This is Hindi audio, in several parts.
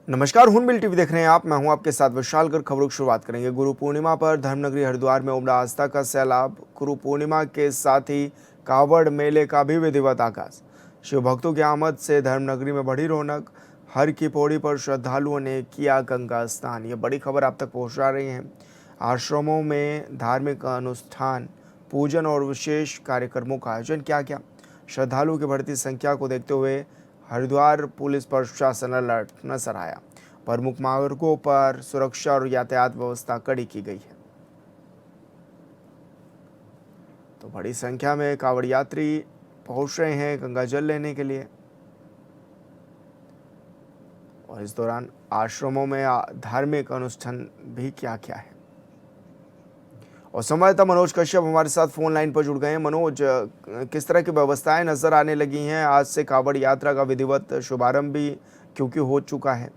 नमस्कार, हून टीवी देख रहे हैं आप। मैं हूं आपके साथ विशाल कर। खबरों की शुरुआत करेंगे। गुरु पूर्णिमा पर धर्मनगरी हरिद्वार में उमड़ा आस्था का सैलाब। गुरु पूर्णिमा के साथ ही कावड़ मेले का भी विधिवत आगाज। शिव भक्तों की आमद से धर्मनगरी में बढ़ी रौनक। हर की पौड़ी पर श्रद्धालुओं ने किया गंगा स्नान। ये बड़ी खबर आप तक पहुंचा रही हैं। आश्रमों में धार्मिक अनुष्ठान, पूजन और विशेष कार्यक्रमों का आयोजन किया गया। श्रद्धालुओं की बढ़ती संख्या को देखते हुए हरिद्वार पुलिस प्रशासन अलर्ट नजर आया। प्रमुख मार्गों पर सुरक्षा और यातायात व्यवस्था कड़ी की गई है। तो बड़ी संख्या में कांवड़ यात्री पहुंच रहे हैं गंगा जल लेने के लिए। और इस दौरान आश्रमों में धार्मिक अनुष्ठान भी क्या क्या है। और संवाददाता मनोज कश्यप हमारे साथ फोन लाइन पर जुड़ गए हैं। मनोज, किस तरह की व्यवस्थाएं नजर आने लगी हैं? आज से कांवड़ यात्रा का विधिवत शुभारंभ भी क्योंकि हो चुका है।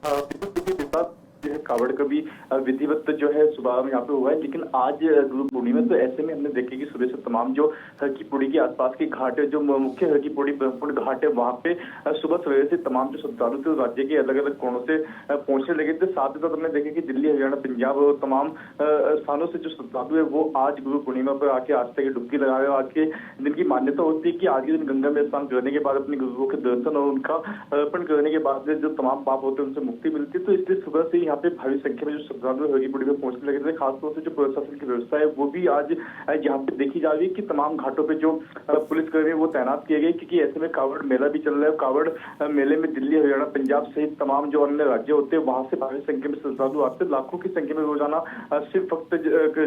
बिल्कुल देखिए, विवाद जो है कावड़ का भी विधिवत जो है शुभारंभ यहाँ पे हुआ है। लेकिन आज गुरु पूर्णिमा, तो ऐसे में हमने देखे कि सुबह से तमाम जो हर की पौड़ी के आसपास के घाट है, जो मुख्य हर की पौड़ी ब्रह्मपुर घाट है, वहाँ पे सुबह सवेरे से तमाम जो श्रद्धालु थे राज्य के अलग अलग कोनों से पहुंचने लगे थे। साथ ही साथ हमने देखे कि दिल्ली, हरियाणा, पंजाब और तमाम स्थानों से जो श्रद्धालु है वो आज गुरु पूर्णिमा पर आके आस्था की डुबकी लगा रहे। आज के दिन की मान्यता होती है कि आज के दिन गंगा में स्नान करने के बाद अपने गुरुओं के दर्शन और उनका अर्पण करने के बाद जो तमाम पाप होते हैं उनसे मुक्ति मिलती है। तो इसलिए सुबह से यहाँ पे भारी संख्या में जो श्रद्धालु हरी बुड़ी में पहुंचने लगे थे। खासतौर से जो प्रशासन की व्यवस्था है वो भी आज यहाँ पे देखी जा रही है कि तमाम घाटों पे जो पुलिसकर्मी वो तैनात किए गए, क्योंकि ऐसे में कावड़ मेला भी चल रहा है। कावड़ मेले में दिल्ली, हरियाणा, पंजाब सहित तमाम जो अन्य राज्य होते हैं वहां से भारी संख्या में श्रद्धालु आते हैं। लाखों की संख्या में रोजाना शिव भक्त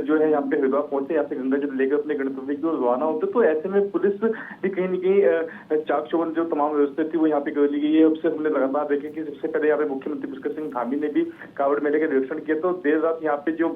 जो है यहाँ पे हरिद्वार पहुंचते, यहाँ से गंगा जल लेकर अपने गणतव्य की ओर रवाना होते। तो ऐसे में पुलिस भी कहीं न कहीं चाक चौबंद जो तमाम व्यवस्था थी वो यहाँ पे कर ली गई है। अब से हमने लगातार देखे कि सबसे पहले यहाँ पे मुख्यमंत्री पुष्कर सिंह धामी ने भी कावड़ मेले का निरीक्षण किया। तो देर रात यहाँ पे जो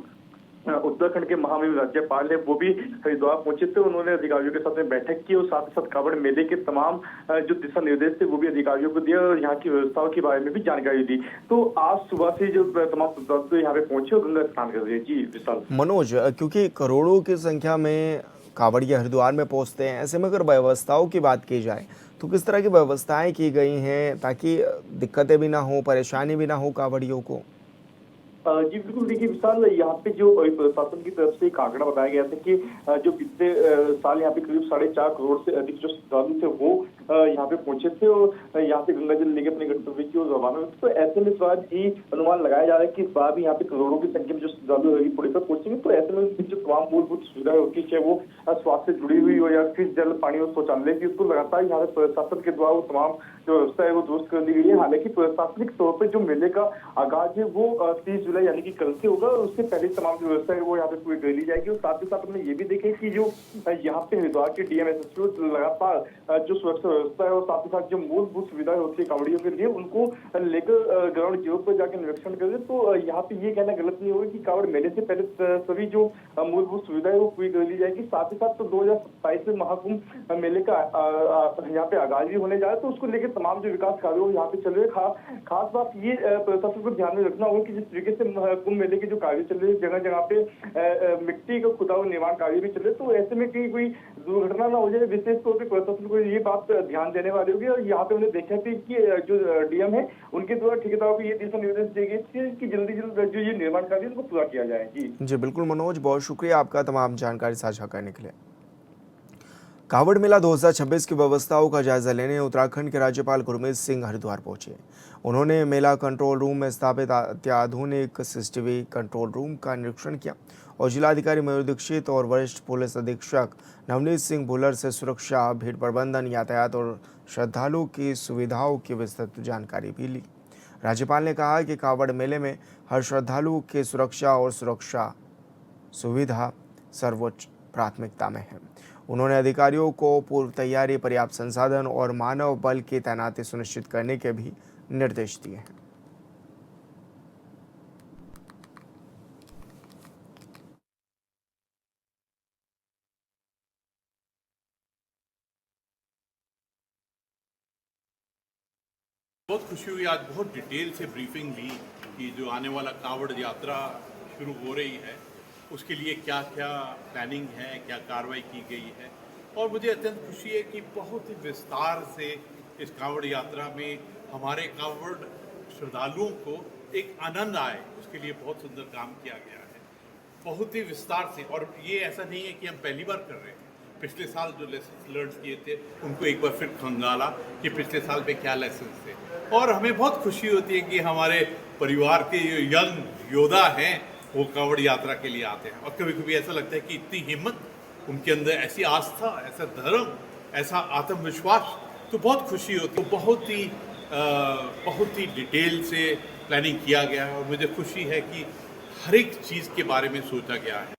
उत्तराखंड के महामहिम राज्यपाल है वो भी हरिद्वार पहुंचे थे। उन्होंने अधिकारियों के साथ में बैठक की और साथ ही साथ कावड़ मेले के तमाम जो दिशा निर्देश थे वो भी अधिकारियों को दिया और यहाँ की व्यवस्थाओं के बारे में भी जानकारी दी। तो आज सुबह से जो तमाम श्रद्धालु यहाँ पे पहुंचे और गंगा स्नान कर रहे हैं। जी विशाल। मनोज, क्योंकि करोड़ों की संख्या में कांवड़िया हरिद्वार में पहुंचते हैं, ऐसे में अगर व्यवस्थाओं की बात की जाए तो किस तरह की व्यवस्थाएं की गई हैं ताकि दिक्कतें भी ना हो, परेशानी भी ना हो कांवड़ियों को? जी बिल्कुल देखिए विशाल, यहाँ पे जो प्रशासन की तरफ से एक आंकड़ा बताया गया था कि जो बीते साल यहाँ पे करीब 4.5 करोड़ से अधिक जो श्रद्धालु थे वो यहाँ पे पहुंचे थे और यहाँ पे गंगा जल लेके अपने गंतव्य की ओर रवाना हुए। तो ऐसे में इस बार ये अनुमान लगाया जा रहा है कि इस बार भी यहाँ पे करोड़ों की संख्या में जो श्रद्धालु हरिपुड़ी पर पहुंचेंगे। तो ऐसे में जो तमाम मूलभूत सुविधाएं होती है, चाहे वो स्वास्थ्य से जुड़ी हुई हो या फिर जल, पानी और शौचालय की, उसको लगातार यहाँ पे प्रशासन के द्वारा वो तमाम जो व्यवस्था है वो दुरुस्त कर दी गई है। हालांकि प्रशासनिक तौर पर जो मेले का आगाज है वो 30 जुलाई यानी कि कल से होगा। उससे पहले तमाम जो व्यवस्था है वो यहाँ पे पूरी कर ली जाएगी। और साथ ही साथ हमने ये भी देखे कि जो यहाँ पे हरिद्वार के डीएम एसएसपी लगातार जो सुरक्षा व्यवस्था है और साथ ही साथ जो मूलभूत सुविधाएं होती है कांवड़ियों के लिए उनको लेकर ग्राउंड जीरो पर जाकर निरीक्षण करें। तो यहाँ पे ये कहना गलत नहीं होगा कि कांवड़ मेले से पहले सभी जो मूलभूत सुविधाएं वो पूरी कर ली जाएगी। साथ ही साथ तो 2027 में महाकुंभ मेले का यहाँ पे आगाज भी होने जा रहा है। तो उसको लेकर तमाम जो विकास कार्य यहाँ पे चल रहे हैं। खास बात ये प्रशासन को ध्यान में रखना होगा कि जिस तरीके से कुंभ मेले के जो कार्य चल रहे हैं, जगह जगह पे मिट्टी का खुदाई निर्माण कार्य भी चल रहे हैं। तो ऐसे में कहीं कोई दुर्घटना ना हो जाए, विशेष तौर पर प्रशासन को ये बात ध्यान देने वाली होगी। और यहाँ पे हमने देखा थी कि जो डीएम है उनके द्वारा ठेकेदारों को ये दिशा निर्देश दिए गए थे कि जल्दी जल्द जो ये निर्माण कार्य उनको पूरा किया जाए। जी बिल्कुल मनोज, बहुत शुक्रिया आपका तमाम जानकारी साझा करने के लिए। कांवड़ मेला 2026 की व्यवस्थाओं का जायजा लेने उत्तराखंड के राज्यपाल गुरमीत सिंह हरिद्वार पहुंचे। उन्होंने मेला कंट्रोल रूम में स्थापित अत्याधुनिक सीसीटीवी कंट्रोल रूम का निरीक्षण किया और जिलाधिकारी मयूर दीक्षित और वरिष्ठ पुलिस अधीक्षक नवनीत सिंह भुल्लर से सुरक्षा, भीड़ प्रबंधन, यातायात और श्रद्धालुओं की सुविधाओं की विस्तृत जानकारी भी ली। राज्यपाल ने कहा कि कांवड़ मेले में हर श्रद्धालु की सुरक्षा और सुरक्षा सुविधा सर्वोच्च प्राथमिकता में है। उन्होंने अधिकारियों को पूर्व तैयारी, पर्याप्त संसाधन और मानव बल की तैनाती सुनिश्चित करने के भी निर्देश दिए हैं। बहुत खुशी हुई, आज बहुत डिटेल से ब्रीफिंग ली कि जो आने वाला कांवड़ यात्रा शुरू हो रही है उसके लिए क्या क्या प्लानिंग है, क्या कार्रवाई की गई है। और मुझे अत्यंत खुशी है कि बहुत ही विस्तार से इस कांवड़ यात्रा में हमारे कावड़ श्रद्धालुओं को एक आनंद आए, उसके लिए बहुत सुंदर काम किया गया है, बहुत ही विस्तार से। और ये ऐसा नहीं है कि हम पहली बार कर रहे हैं, पिछले साल जो लेसन लर्न किए थे उनको एक बार फिर खंगाला कि पिछले साल पे क्या लेसन थे। और हमें बहुत खुशी होती है कि हमारे परिवार के यंग योद्धा हैं वो कावड़ यात्रा के लिए आते हैं। और कभी कभी ऐसा लगता है कि इतनी हिम्मत उनके अंदर, ऐसी आस्था, ऐसा धर्म, ऐसा आत्मविश्वास, तो बहुत खुशी होती है। बहुत ही डिटेल से प्लानिंग किया गया है और मुझे खुशी है कि हर एक चीज़ के बारे में सोचा गया है।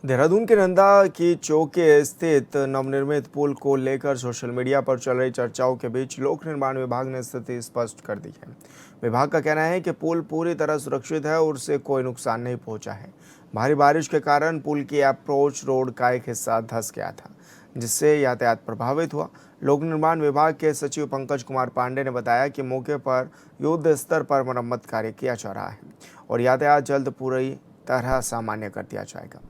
देहरादून के नंदा की चौक स्थित नवनिर्मित पुल को लेकर सोशल मीडिया पर चल रही चर्चाओं के बीच लोक निर्माण विभाग ने स्थिति स्पष्ट कर दी है। विभाग का कहना है कि पुल पूरी तरह सुरक्षित है और उससे कोई नुकसान नहीं पहुंचा है। भारी बारिश के कारण पुल की अप्रोच रोड का एक हिस्सा धंस गया था, जिससे यातायात प्रभावित हुआ। लोक निर्माण विभाग के सचिव पंकज कुमार पांडे ने बताया कि मौके पर युद्ध स्तर पर मरम्मत कार्य किया जा रहा है और यातायात जल्द पूरी तरह सामान्य कर दिया जाएगा।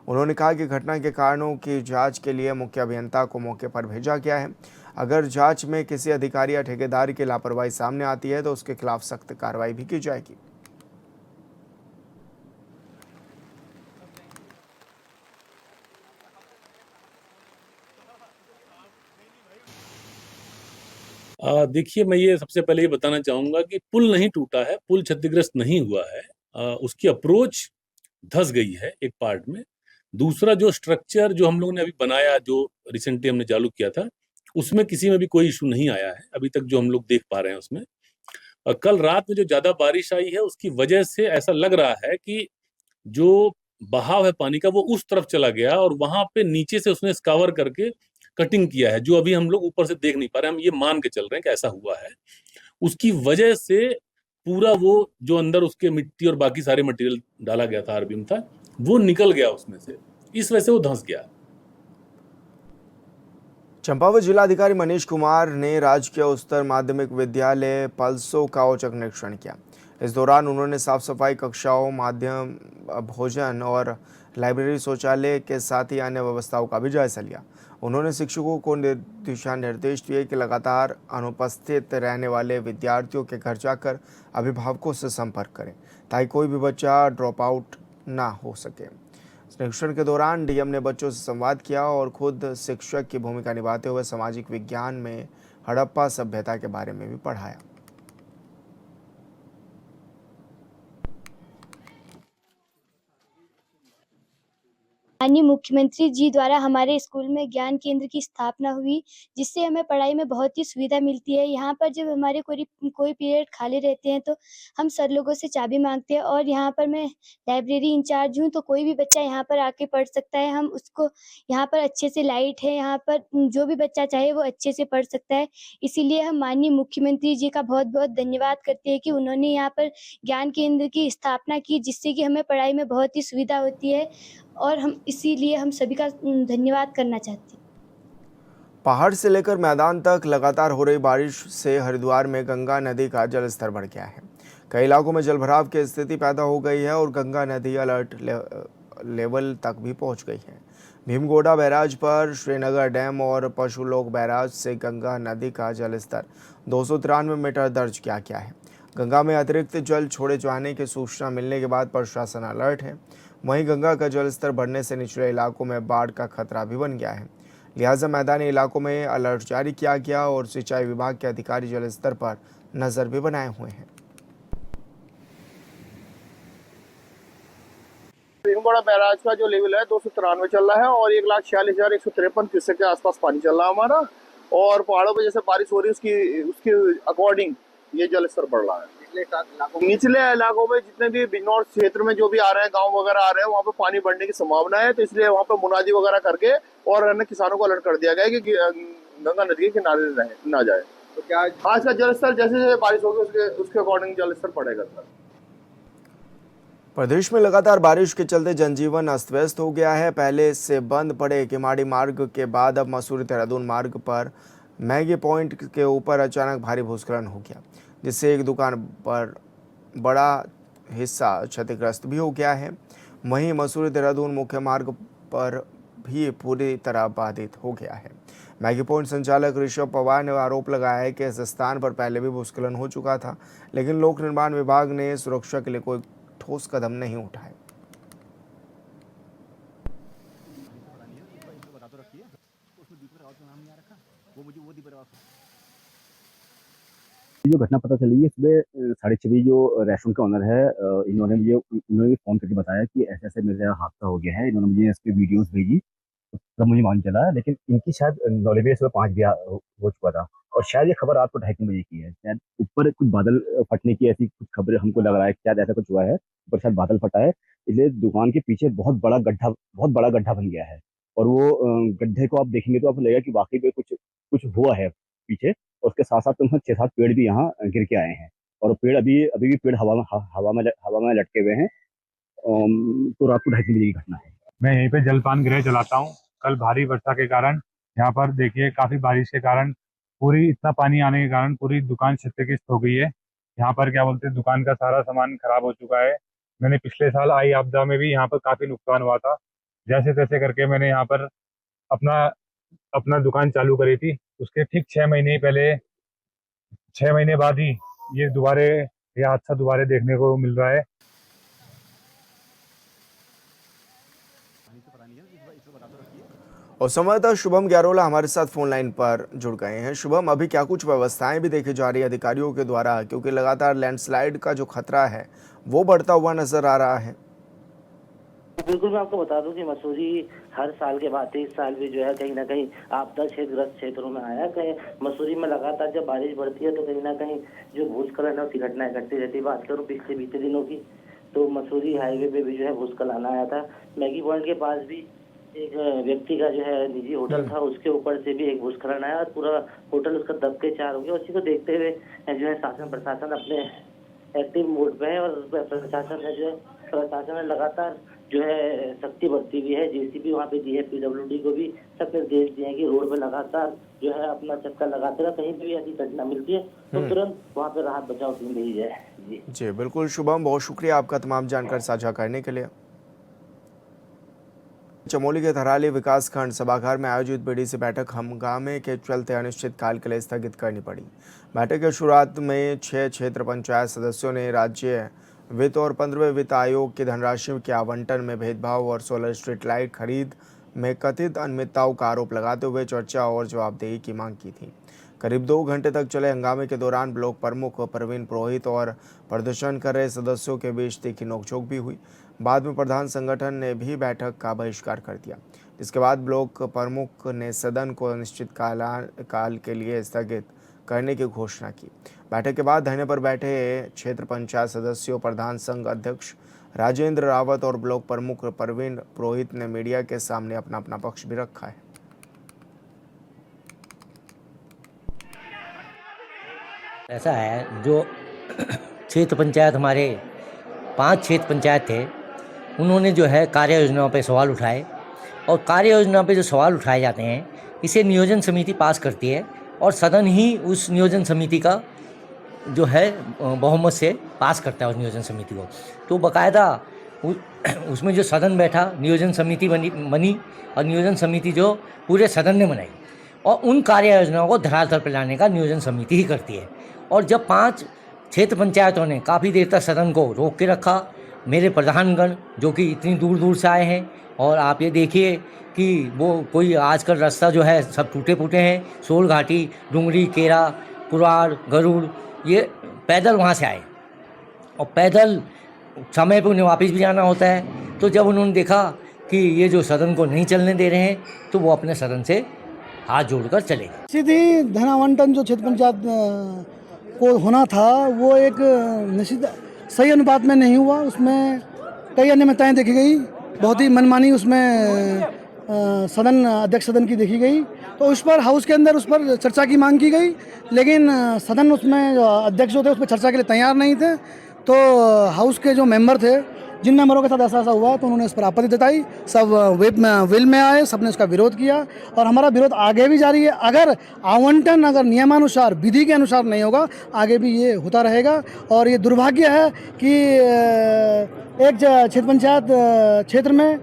उन्होंने कहा कि घटना के कारणों की जांच के लिए मुख्य अभियंता को मौके पर भेजा गया है। अगर जांच में किसी अधिकारी या ठेकेदार की लापरवाही सामने आती है तो उसके खिलाफ सख्त कार्रवाई भी की जाएगी। देखिए, मैं ये सबसे पहले ये बताना चाहूँगा कि पुल नहीं टूटा है, पुल क्षतिग्रस्त नहीं हुआ है। उसकी अप्रोच धँस गई है एक पार्ट में। दूसरा जो स्ट्रक्चर जो हम लोगों ने अभी बनाया, जो रिसेंटली हमने चालू किया था, उसमें किसी में भी कोई इश्यू नहीं आया है, अभी तक जो हम लोग देख पा रहे हैं उसमें। कल रात में जो ज़्यादा बारिश आई है, उसकी वजह से ऐसा लग रहा है कि जो बहाव है पानी का, वो उस तरफ चला गया और वहाँ पे नीचे से उसने स्कावर करके कटिंग किया है, जो अभी हम लोग ऊपर से देख नहीं पा रहे हैं। हम ये मान के चल रहे हैं कि ऐसा हुआ है। उसकी वजह से पूरा वो जो अंदर उसके मिट्टी और बाकी सारे मटेरियल डाला गया था, आरबीएम था, वो निकल गया उसमें से, इस वजह से वो धंस गया। चंपावत जिलाधिकारी मनीष कुमार ने राजकीय उच्चतर माध्यमिक विद्यालय पलसो का औचक निरीक्षण किया। इस दौरान उन्होंने साफ सफाई, कक्षाओं, माध्यम भोजन और लाइब्रेरी, शौचालय के साथ ही अन्य व्यवस्थाओं का भी जायजा लिया। उन्होंने शिक्षकों को दिशा निर्देश दिए कि लगातार अनुपस्थित रहने वाले विद्यार्थियों के घर जाकर अभिभावकों से संपर्क करें ताकि कोई भी बच्चा ड्रॉप आउट ना हो सके। निरीक्षण के दौरान डीएम ने बच्चों से संवाद किया और खुद शिक्षक की भूमिका निभाते हुए सामाजिक विज्ञान में हड़प्पा सभ्यता के बारे में भी पढ़ाया। माननीय मुख्यमंत्री जी द्वारा हमारे स्कूल में ज्ञान केंद्र की स्थापना हुई, जिससे हमें पढ़ाई में बहुत ही सुविधा मिलती है। यहाँ पर जब हमारे कोई पीरियड खाली रहते हैं तो हम सर लोगों से चाबी मांगते हैं और यहाँ पर मैं लाइब्रेरी इंचार्ज हूँ, तो कोई भी बच्चा यहाँ पर आके पढ़ सकता है। हम उसको यहाँ पर अच्छे से लाइट है, यहाँ पर जो भी बच्चा चाहे वो अच्छे से पढ़ सकता है। इसीलिए हम माननीय मुख्यमंत्री जी का बहुत-बहुत धन्यवाद करते हैं कि उन्होंने यहाँ पर ज्ञान केंद्र की स्थापना की, जिससे कि हमें पढ़ाई में बहुत ही सुविधा होती है और हम इसीलिए हम सभी का धन्यवाद करना चाहते हैं। पहाड़ से लेकर मैदान तक लगातार हो रही बारिश से हरिद्वार में गंगा नदी का जलस्तर बढ़ गया है। कई इलाकों में जलभराव की स्थिति पैदा हो गई है और गंगा नदी अलर्ट लेवल तक भी पहुंच गई है। भीमगोड़ा बैराज पर, श्रीनगर डैम और पशुलोक बैराज से गंगा नदी का जलस्तर 293 मीटर दर्ज किया गया है। गंगा में अतिरिक्त जल छोड़े जाने की सूचना मिलने के बाद प्रशासन अलर्ट है। वहीं गंगा का जलस्तर बढ़ने से निचले इलाकों में बाढ़ का खतरा भी बन गया है, लिहाजा मैदानी इलाकों में अलर्ट जारी किया गया और सिंचाई विभाग के अधिकारी जलस्तर पर नजर भी बनाए हुए हैं। भीमगोड़ा बैराज का जो लेवल है 293 चल रहा है और 1,46,153 क्यूसेक के आसपास पानी चल रहा है हमारा। और पहाड़ों पे जैसे बारिश हो रही है उसकी अकॉर्डिंग ये जलस्तर बढ़ रहा है। निचले इलाकों में जितने भी बिजनौर क्षेत्र में जो भी आ रहे हैं, गांव वगैरह आ रहे हैं, वहाँ पे पानी बढ़ने की संभावना है। तो इसलिए वहाँ पे मुनादी वगैरह करके और अन्य किसानों को अलर्ट कर दिया गया है कि गंगा नदी के किनारे ना जाए। तो क्या आज का जलस्तर जैसे जैसे बारिश होगी उसके अकॉर्डिंग जलस्तर बढ़ेगा सर। प्रदेश में लगातार बारिश के चलते जनजीवन अस्त व्यस्त हो गया है। पहले से बंद पड़े किमाड़ी मार्ग के बाद अब मसूरी देहरादून मार्ग पर मैगी पॉइंट के ऊपर अचानक भारी भूस्खलन हो गया, जिससे एक दुकान पर बड़ा हिस्सा क्षतिग्रस्त भी हो गया है। वहीं मसूरी देहरादून मुख्य मार्ग पर भी पूरी तरह बाधित हो गया है। मैगी पॉइंट संचालक ऋषभ पवार ने आरोप लगाया है कि इस स्थान पर पहले भी भूस्खलन हो चुका था, लेकिन लोक निर्माण विभाग ने सुरक्षा के लिए कोई ठोस कदम नहीं उठाए। ये जो घटना पता चली है सुबह 6:30 जो रेस्टोरेंट का ओनर है, इन्होंने भी फ़ोन करके बताया कि ऐसे-ऐसे मेरे यहाँ हादसा हो गया है। इन्होंने मुझे इसकी वीडियोज़ भेजी, तब मुझे मालूम चला। लेकिन इनकी शायद नॉलेज में सुबह 5 बजे हो चुका था और शायद ये खबर रात को 2:30-3 बजे की है। शायद ऊपर कुछ बादल फटने की ऐसी कुछ खबरें हमको लग रहा है, शायद ऐसा कुछ हुआ है। ऊपर शायद बादल फटा है, इसलिए दुकान के पीछे बहुत बड़ा गड्ढा बन गया है और वो गड्ढे को आप देखेंगे तो आपको लगेगा कि वाक़ई में कुछ हुआ है पीछे। और उसके साथ-साथ 6-7 पेड़ भी यहाँ गिर के आए हैं और पेड़ अभी भी पेड़ हवा में लटके हुए हैं। तो रात को 2:30-3 बजे की घटना है। मैं यहीं पे जलपान गृह चलाता हूँ। कल भारी वर्षा के कारण यहाँ पर देखिए काफ़ी बारिश के कारण इतना पानी आने के कारण पूरी दुकान क्षतिग्रस्त हो गई है। यहाँ पर क्या बोलते हैं, दुकान का सारा सामान खराब हो चुका है। मैंने पिछले साल आई आपदा में भी यहाँ पर काफ़ी नुकसान हुआ था। जैसे तैसे करके मैंने यहाँ पर अपना दुकान चालू करी थी। उसके ठीक 6 महीने पहले 6 महीने बाद ही ये हादसा दोबारा देखने को मिल रहा है। और संवाददाता शुभम ग्यारोला हमारे साथ फोन लाइन पर जुड़ गए हैं। शुभम, अभी क्या कुछ व्यवस्थाएं भी देखी जा रही है अधिकारियों के द्वारा, क्योंकि लगातार लैंडस्लाइड का जो खतरा है वो बढ़ता हुआ नजर आ रहा है? बिल्कुल, मैं आपको बता दूं कि मसूरी हर साल के बाद इस साल भी जो है कहीं ना कहीं आपदा क्षेत्रग्रस्त क्षेत्रों में आया। कहीं मसूरी में लगातार जब बारिश बढ़ती है तो कहीं ना कहीं जो भूस्खलन है उसकी घटनाएं घटती रहती है। बात करूं पिछले बीते दिनों की तो मसूरी हाईवे पे भी जो है भूस्खलन आया था। मैगी पॉइंट के पास भी एक व्यक्ति का जो है निजी होटल था, उसके ऊपर से भी एक भूस्खलन आया और पूरा होटल उसका दब के चार हो गया। उसी को देखते हुए जो है शासन प्रशासन अपने एक्टिव मोड पे है और प्रशासन ने लगातार जो है सख्ती बरती हुई है। जेसीबी वहाँ पे दी है, पीडब्ल्यूडी को भी सब निर्देश दिए हैं कि रोड पे लगातार जो है अपना चक्कर लगाते रहे। कहीं भी ऐसी घटना मिलती है तो तुरंत वहाँ पे राहत बचाव टीम भेजी जाए। जी बिल्कुल शुभम, बहुत शुक्रिया आपका तमाम जानकारी साझा करने के लिए। चमोली के थराली विकासखंड सभागार में आयोजित बीडीसी बैठक हंगामे के चलते अनिश्चितकाल के लिए स्थगित करनी पड़ी। बैठक की शुरुआत में 6 क्षेत्र पंचायत सदस्यों ने राज्य वित्त और 15वें वित्त आयोग की धनराशि के आवंटन में भेदभाव और सोलर स्ट्रीट लाइट खरीद में कथित अनियमितताओं का आरोप लगाते हुए चर्चा और जवाबदेही की मांग की थी। करीब 2 घंटे तक चले हंगामे के दौरान ब्लॉक प्रमुख प्रवीण पुरोहित और प्रदर्शन कर रहे सदस्यों के बीच तीखी नोकझोंक भी हुई। बाद में प्रधान संगठन ने भी बैठक का बहिष्कार कर दिया, जिसके बाद ब्लॉक प्रमुख ने सदन को अनिश्चितकाल के लिए स्थगित करने की घोषणा की। बैठक के बाद धरने पर बैठे क्षेत्र पंचायत सदस्यों, प्रधान संघ अध्यक्ष राजेंद्र रावत और ब्लॉक प्रमुख प्रवीण पुरोहित ने मीडिया के सामने अपना पक्ष भी रखा है। ऐसा है, जो क्षेत्र पंचायत हमारे 5 क्षेत्र पंचायत थे, उन्होंने जो है कार्य योजनाओं पे सवाल उठाए और कार्य योजना पे जो सवाल उठाए जाते हैं इसे नियोजन समिति पास करती है और सदन ही उस नियोजन समिति का जो है बहुमत से पास करता है उस नियोजन समिति को। तो बाकायदा उसमें जो सदन बैठा, नियोजन समिति बनी और नियोजन समिति जो पूरे सदन ने बनाई और उन कार्य योजनाओं को धरातल पर लाने का नियोजन समिति ही करती है। और जब 5 क्षेत्र पंचायतों ने काफ़ी देर तक सदन को रोक के रखा, मेरे प्रधानगण जो कि इतनी दूर दूर से आए हैं, और आप ये देखिए कि वो कोई आजकल रास्ता जो है सब टूटे फूटे हैं, सोल घाटी, डुंगरी, केरा, पुराड़, गरुड़, ये पैदल वहाँ से आए और पैदल समय पर उन्हें वापस भी जाना होता है। तो जब उन्होंने देखा कि ये जो सदन को नहीं चलने दे रहे हैं तो वो अपने सदन से हाथ जोड़कर चले गए। सीधी धन आवंटन जो क्षेत्र पंचायत को होना था वो एक निश्चित सही अनुपात में नहीं हुआ। उसमें कई अनियमितताएं देखी गई, बहुत ही मनमानी उसमें सदन अध्यक्ष सदन की देखी गई। तो उस पर हाउस के अंदर उस पर चर्चा की मांग की गई, लेकिन सदन उसमें अध्यक्ष जो थे उस पर चर्चा के लिए तैयार नहीं थे। तो हाउस के जो मेंबर थे, जिन मेंबरों के साथ ऐसा हुआ, तो उन्होंने इस पर आपत्ति जताई। सब विल में आए, सबने इसका विरोध किया और हमारा विरोध आगे भी जारी है। अगर आवंटन अगर नियमानुसार, विधि के अनुसार नहीं होगा, आगे भी ये होता रहेगा। और ये दुर्भाग्य है कि एक क्षेत्र पंचायत क्षेत्र में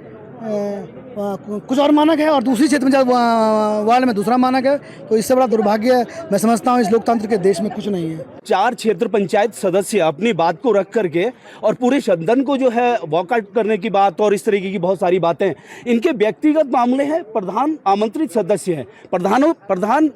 कुछ और मानक है और दूसरी क्षेत्र पंचायत वार्ड में दूसरा मानक है। तो इससे बड़ा दुर्भाग्य मैं समझता हूँ इस लोकतंत्र के देश में कुछ नहीं है। 4 क्षेत्र पंचायत सदस्य अपनी बात को रख करके और पूरे सदन को जो है वॉकआउट करने की बात और इस तरीके की बहुत सारी बातें, इनके व्यक्तिगत मामले हैं। प्रधान आमंत्रित सदस्य हैं।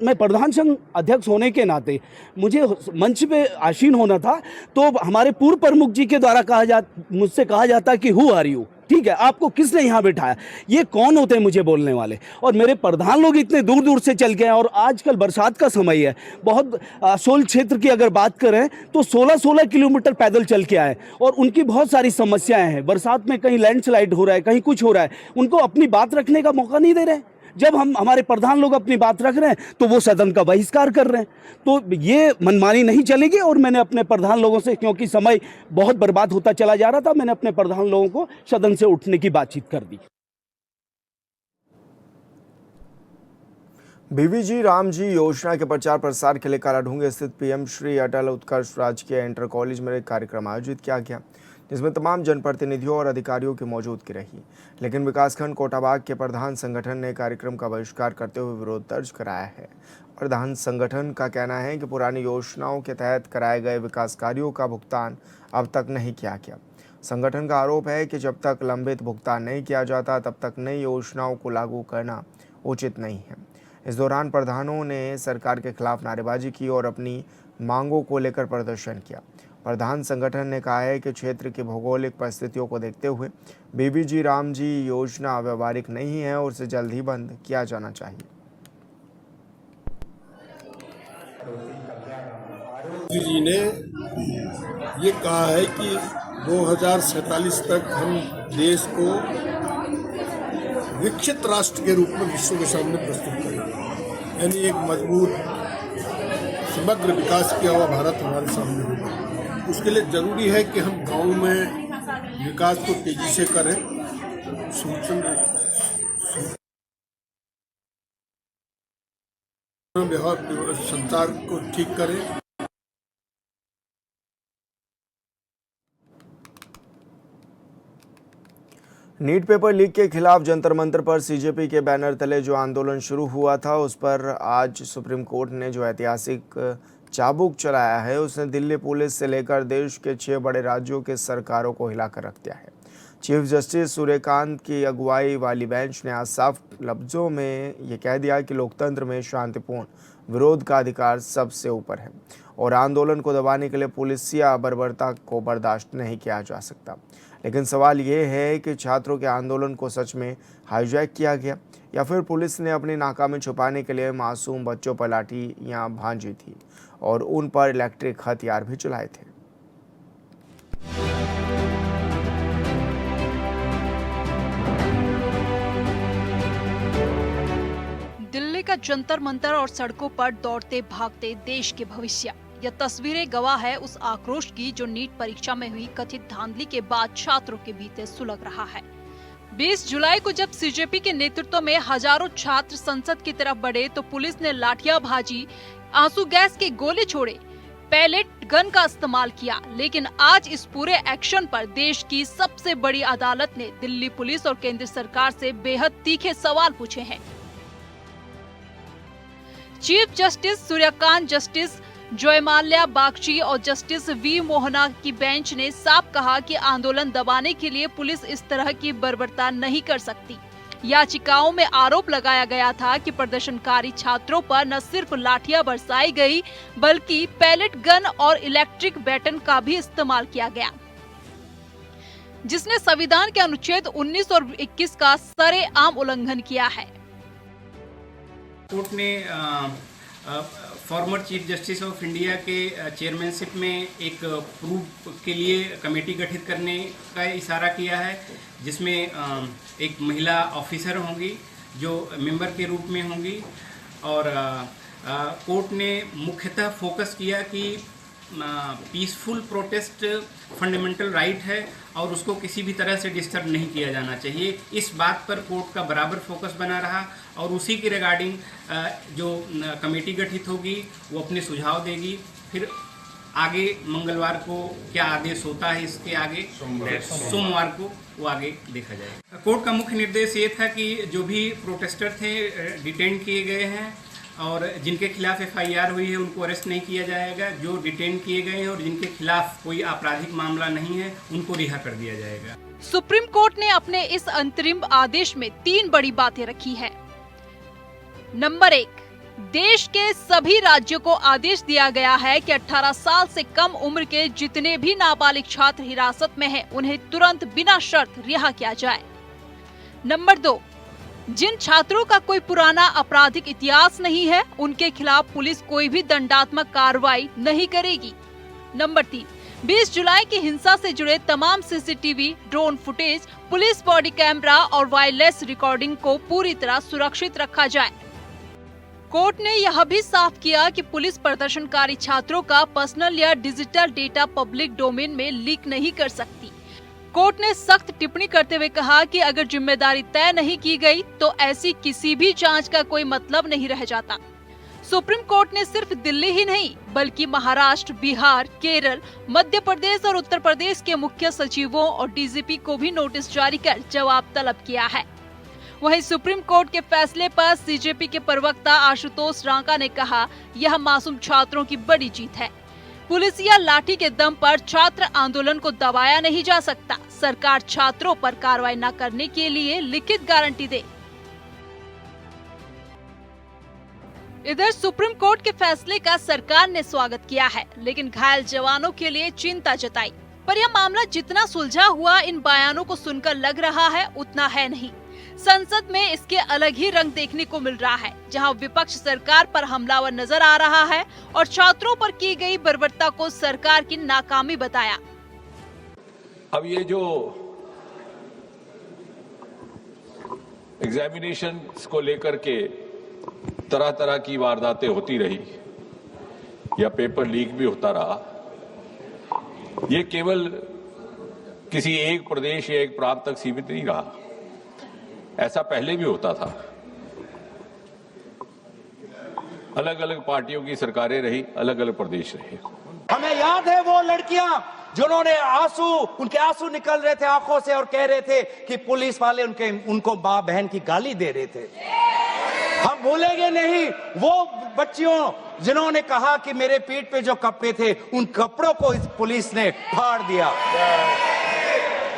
मैं प्रधान संघ अध्यक्ष होने के नाते मुझे मंच पे आसीन होना था, तो हमारे पूर्व प्रमुख जी के द्वारा मुझसे कहा जाता कि हु आर यू, ठीक है, आपको किसने यहाँ बिठाया, ये कौन होते हैं मुझे बोलने वाले। और मेरे प्रधान लोग इतने दूर दूर से चल के हैं और आजकल बरसात का समय है, बहुत सोल क्षेत्र की अगर बात करें तो 16-16 किलोमीटर पैदल चल के आए और उनकी बहुत सारी समस्याएं हैं। बरसात में कहीं लैंडस्लाइड हो रहा है, कहीं कुछ हो रहा है, उनको अपनी बात रखने का मौका नहीं दे रहे। जब हमारे प्रधान लोग अपनी बात रख रहे हैं तो वो सदन का बहिष्कार कर रहे हैं। तो ये मनमानी नहीं चलेगी। और मैंने अपने प्रधान लोगों से, क्योंकि समय बहुत बर्बाद होता चला जा रहा था, मैंने अपने प्रधान लोगों को सदन से उठने की बातचीत कर दी। बीवीजी रामजी योजना के प्रचार प्रसार के लिए कालाढूंगी स्थित पीएम श्री अटल उत्कर्ष राजकीय इंटर कॉलेज में एक कार्यक्रम आयोजित किया गया, जिसमें तमाम जनप्रतिनिधियों और अधिकारियों की मौजूदगी रही। लेकिन विकासखंड कोटाबाग के प्रधान संगठन ने कार्यक्रम का बहिष्कार करते हुए विरोध दर्ज कराया है। प्रधान संगठन का कहना है कि पुरानी योजनाओं के तहत कराए गए विकास कार्यों का भुगतान अब तक नहीं किया गया। संगठन का आरोप है कि जब तक लंबित भुगतान नहीं किया जाता तब तक नई योजनाओं को लागू करना उचित नहीं है। इस दौरान प्रधानों ने सरकार के खिलाफ नारेबाजी की और अपनी मांगों को लेकर प्रदर्शन किया। प्रधान संगठन ने कहा है कि क्षेत्र की भौगोलिक परिस्थितियों को देखते हुए बीबीजी रामजी योजना व्यावहारिक नहीं है और उसे जल्द ही बंद किया जाना चाहिए। जी ने ये कहा है कि 2047 तक हम देश को विकसित राष्ट्र के रूप में विश्व के सामने प्रस्तुत करेंगे, यानी एक मजबूत समग्र विकास किया हुआ भारत हमारे सामने होगा। उसके लिए जरूरी है कि हम गांव में विकास को तेजी से करें, व्यवहार संचार को ठीक करें। नीट पेपर लीक के खिलाफ जंतर मंतर पर सीजेपी के बैनर तले जो आंदोलन शुरू हुआ था, उस पर आज सुप्रीम कोर्ट ने जो ऐतिहासिक चाबुक चलाया है, उसने दिल्ली पुलिस से लेकर देश के 6 बड़े राज्यों के सरकारों को हिलाकर रख दिया है। चीफ जस्टिस सूर्यकांत की अगुवाई वाली बेंच ने आज साफ लफ्जों में ये कह दिया कि लोकतंत्र में शांतिपूर्ण विरोध का अधिकार सबसे ऊपर है और आंदोलन को दबाने के लिए पुलिस या बर्बरता को बर्दाश्त नहीं किया जा सकता। लेकिन सवाल ये है कि छात्रों के आंदोलन को सच में हाईजैक किया गया या फिर पुलिस ने अपनी नाकामी छुपाने के लिए मासूम बच्चों पर लाठियां भांजी थी और उन पर इलेक्ट्रिक हथियार भी चलाए थे। दिल्ली का जंतर मंतर और सड़कों पर दौड़ते भागते देश के भविष्य, यह तस्वीरें गवाह है उस आक्रोश की जो नीट परीक्षा में हुई कथित धांधली के बाद छात्रों के भीतर सुलग रहा है। 20 जुलाई को जब सीजेपी के नेतृत्व में हजारों छात्र संसद की तरफ बढ़े तो पुलिस ने लाठियां भाजी, आंसू गैस के गोले छोड़े, पैलेट गन का इस्तेमाल किया। लेकिन आज इस पूरे एक्शन पर देश की सबसे बड़ी अदालत ने दिल्ली पुलिस और केंद्र सरकार से बेहद तीखे सवाल पूछे हैं। Chief justice Suryakant, justice Joymalya Bagchi और जस्टिस वी मोहना की बेंच ने साफ कहा कि आंदोलन दबाने के लिए पुलिस इस तरह की बर्बरता नहीं कर सकती। याचिकाओं में आरोप लगाया गया था कि प्रदर्शनकारी छात्रों पर न सिर्फ लाठियां बरसाई गई बल्कि पैलेट गन और इलेक्ट्रिक बैटन का भी इस्तेमाल किया गया, जिसने संविधान के अनुच्छेद 19 और 21 का सरेआम उल्लंघन किया है। कोर्ट ने former chief justice of India के चेयरमैनशिप में एक प्रूफ के लिए कमेटी गठित करने का इशारा किया है, जिसमें एक महिला ऑफिसर होंगी जो मेंबर के रूप में होंगी। और कोर्ट ने मुख्यतः फोकस किया कि पीसफुल प्रोटेस्ट फंडामेंटल राइट है और उसको किसी भी तरह से डिस्टर्ब नहीं किया जाना चाहिए। इस बात पर कोर्ट का बराबर फोकस बना रहा और उसी के रिगार्डिंग जो कमेटी गठित होगी वो अपने सुझाव देगी। फिर आगे मंगलवार को क्या आदेश होता है, इसके आगे सोमवार को वो आगे देखा जाएगा। कोर्ट का मुख्य निर्देश ये था कि जो भी प्रोटेस्टर थे डिटेन किए गए हैं और जिनके खिलाफ FIR हुई है उनको अरेस्ट नहीं किया जाएगा। जो डिटेन किए गए हैं और जिनके खिलाफ कोई आपराधिक मामला नहीं है उनको रिहा कर दिया जाएगा। सुप्रीम कोर्ट ने अपने इस अंतरिम आदेश में 3 बड़ी बातें रखी है। नंबर 1, देश के सभी राज्यों को आदेश दिया गया है कि 18 साल से कम उम्र के जितने भी नाबालिग छात्र हिरासत में हैं, उन्हें तुरंत बिना शर्त रिहा किया जाए। नंबर 2, जिन छात्रों का कोई पुराना आपराधिक इतिहास नहीं है, उनके खिलाफ पुलिस कोई भी दंडात्मक कार्रवाई नहीं करेगी। नंबर 3, 20 जुलाई की हिंसा से जुड़े तमाम CCTV, drone footage, police body camera और वायरलेस रिकॉर्डिंग को पूरी तरह सुरक्षित रखा जाए। कोर्ट ने यह भी साफ किया कि पुलिस प्रदर्शनकारी छात्रों का पर्सनल या डिजिटल डेटा पब्लिक डोमेन में लीक नहीं कर सकती। कोर्ट ने सख्त टिप्पणी करते हुए कहा कि अगर जिम्मेदारी तय नहीं की गई तो ऐसी किसी भी जांच का कोई मतलब नहीं रह जाता। सुप्रीम कोर्ट ने सिर्फ दिल्ली ही नहीं बल्कि महाराष्ट्र, बिहार, केरल, मध्य प्रदेश और उत्तर प्रदेश के मुख्य सचिवों और DGP को भी नोटिस जारी कर जवाब तलब किया है। वहीं सुप्रीम कोर्ट के फैसले पर CJP के प्रवक्ता आशुतोष रांका ने कहा, यह मासूम छात्रों की बड़ी जीत है। पुलिस या लाठी के दम पर छात्र आंदोलन को दबाया नहीं जा सकता। सरकार छात्रों पर कार्रवाई न करने के लिए लिखित गारंटी दे। इधर सुप्रीम कोर्ट के फैसले का सरकार ने स्वागत किया है, लेकिन घायल जवानों के लिए चिंता जताई। पर यह मामला जितना सुलझा हुआ इन बयानों को सुनकर लग रहा है उतना है नहीं। संसद में इसके अलग ही रंग देखने को मिल रहा है, जहां विपक्ष सरकार पर हमलावर नजर आ रहा है और छात्रों पर की गई बर्बरता को सरकार की नाकामी बताया। अब ये जो एग्जामिनेशन को लेकर के तरह तरह की वारदातें होती रही या पेपर लीक भी होता रहा, ये केवल किसी एक प्रदेश या एक प्रांत तक सीमित नहीं रहा। ऐसा पहले भी होता था। अलग अलग पार्टियों की सरकारें रही, अलग अलग प्रदेश रहे। हमें याद है वो लड़कियां जिन्होंने उनके आंसू निकल रहे थे आंखों से और कह रहे थे कि पुलिस वाले उनको मां बहन की गाली दे रहे थे। हम भूलेंगे नहीं वो बच्चियों जिन्होंने कहा कि मेरे पीठ पे जो कपड़े थे उन कपड़ों को इस पुलिस ने फाड़ दिया।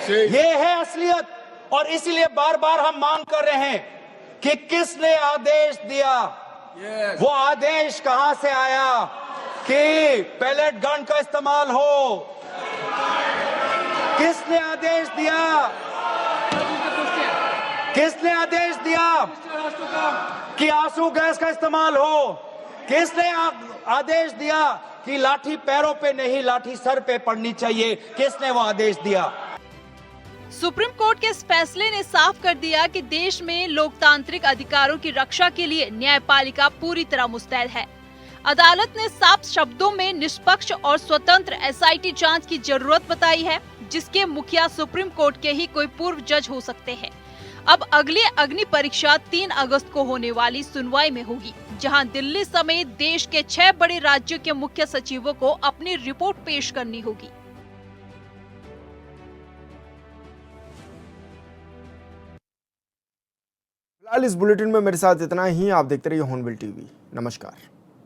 ये है असलियत। और इसीलिए बार बार हम मांग कर रहे हैं कि किसने आदेश दिया, वो आदेश कहां से आया कि पैलेट गन का इस्तेमाल हो? किसने आदेश दिया? किसने आदेश दिया कि आंसू गैस का इस्तेमाल हो? किसने आदेश दिया कि लाठी पैरों पे नहीं लाठी सर पे पड़नी चाहिए? किसने वो आदेश दिया? सुप्रीम कोर्ट के इस फैसले ने साफ कर दिया कि देश में लोकतांत्रिक अधिकारों की रक्षा के लिए न्यायपालिका पूरी तरह मुस्तैद है। अदालत ने साफ शब्दों में निष्पक्ष और स्वतंत्र SIT जांच की जरूरत बताई है, जिसके मुखिया सुप्रीम कोर्ट के ही कोई पूर्व जज हो सकते हैं। अब अगली अग्नि परीक्षा 3 अगस्त को होने वाली सुनवाई में होगी, जहां दिल्ली समेत देश के 6 बड़े राज्यों के मुख्य सचिवों को अपनी रिपोर्ट पेश करनी होगी। फिलहाल इस बुलेटिन में मेरे साथ इतना ही। आप देखते रहिए हॉर्नबिल TV। नमस्कार।